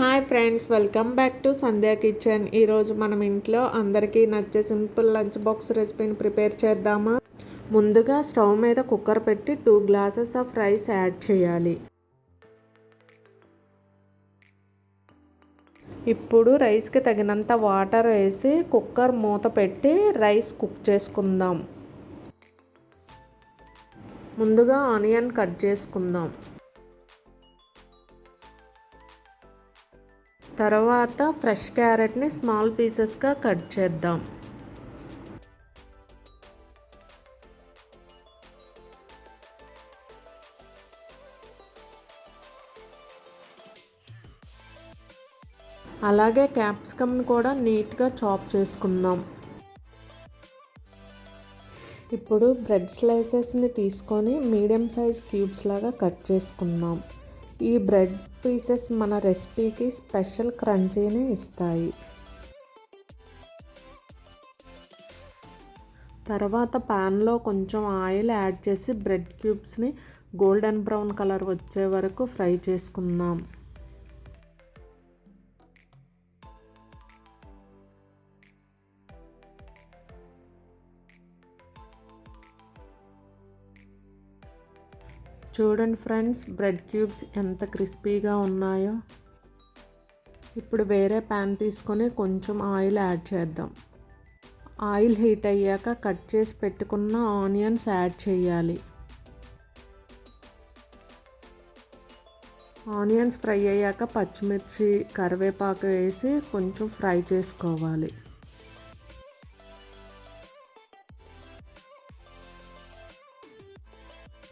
Hi friends, welcome back to Sandhya kitchen. ఈరోజు మనం ఇంట్లో అందరికీ నచ్చే సింపుల్ లంచ్ బాక్స్ రెసిపీని ప్రిపేర్ చేద్దామా. ముందుగా స్టవ్ మీద కుక్కర్ పెట్టి 2 గ్లాసెస్ ఆఫ్ రైస్ యాడ్ చేయాలి. ఇప్పుడు రైస్కి తగినంత వాటర్ వేసి కుక్కర్ మూత పెట్టి రైస్ కుక్ చేసుకుందాం. ముందుగా ఆనియన్ కట్ చేసుకుందాం. తర్వాత ఫ్రెష్ క్యారెట్ని స్మాల్ పీసెస్గా కట్ చేద్దాం. అలాగే క్యాప్సికమ్ని కూడా నీట్గా చాప్ చేసుకుందాం. ఇప్పుడు బ్రెడ్ స్లైసెస్ని తీసుకొని మీడియం సైజ్ క్యూబ్స్ లాగా కట్ చేసుకుందాం. ఈ బ్రెడ్ పీసెస్ మన రెసిపీకి స్పెషల్ క్రంచీని ఇస్తాయి. తర్వాత ప్యాన్లో కొంచెం ఆయిల్ యాడ్ చేసి బ్రెడ్ క్యూబ్స్ని గోల్డెన్ బ్రౌన్ కలర్ వచ్చే వరకు ఫ్రై చేసుకుందాం. చూడండి ఫ్రెండ్స్, బ్రెడ్ క్యూబ్స్ ఎంత క్రిస్పీగా ఉన్నాయో. ఇప్పుడు వేరే ప్యాన్ తీసుకొని కొంచెం ఆయిల్ యాడ్ చేద్దాం. ఆయిల్ హీట్ అయ్యాక కట్ చేసి పెట్టుకున్న ఆనియన్స్ యాడ్ చేయాలి. ఆనియన్స్ ఫ్రై అయ్యాక పచ్చిమిర్చి, కరివేపాకు వేసి కొంచెం ఫ్రై చేసుకోవాలి.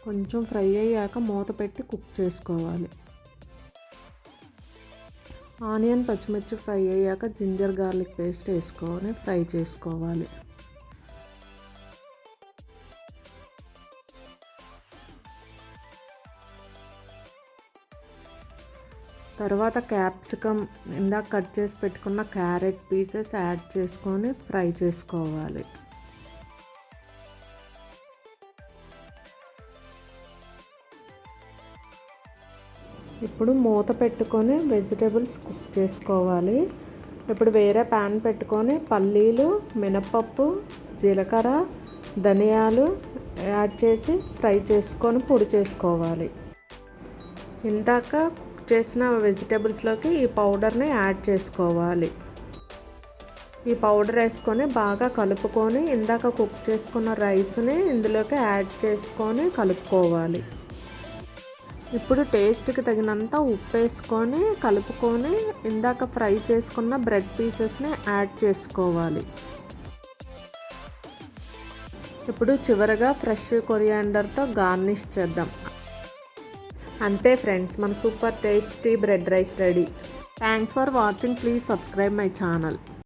కొంచెం ఫ్రై అయ్యాక మూత పెట్టి కుక్ చేసుకోవాలి. ఆనియన్, పచ్చిమిర్చి ఫ్రై అయ్యాక జింజర్ గార్లిక్ పేస్ట్ వేసుకొని ఫ్రై చేసుకోవాలి. తర్వాత క్యాప్సికమ్, ఇందాక కట్ చేసి పెట్టుకున్న క్యారెట్ పీసెస్ యాడ్ చేసుకొని ఫ్రై చేసుకోవాలి. ఇప్పుడు మూత పెట్టుకొని వెజిటేబుల్స్ కుక్ చేసుకోవాలి. ఇప్పుడు వేరే ప్యాన్ పెట్టుకొని పల్లీలు, మినపప్పు, జీలకర్ర, ధనియాలు యాడ్ చేసి ఫ్రై చేసుకొని పొడి చేసుకోవాలి. ఇందాక కుక్ చేసిన వెజిటేబుల్స్లోకి ఈ పౌడర్ని యాడ్ చేసుకోవాలి. ఈ పౌడర్ వేసుకొని బాగా కలుపుకొని ఇందాక కుక్ చేసుకున్న రైస్ని ఇందులోకి యాడ్ చేసుకొని కలుపుకోవాలి. ఇప్పుడు టేస్ట్కి తగినంత ఉప్పు వేసుకొని కలుపుకొని ఇందాక ఫ్రై చేసుకున్న బ్రెడ్ పీసెస్ని యాడ్ చేసుకోవాలి. ఇప్పుడు చివరగా ఫ్రెష్ కొరియాండర్తో గార్నిష్ చేద్దాం. అంతే ఫ్రెండ్స్, మన super tasty bread rice ready. Thanks for watching. Please subscribe my channel.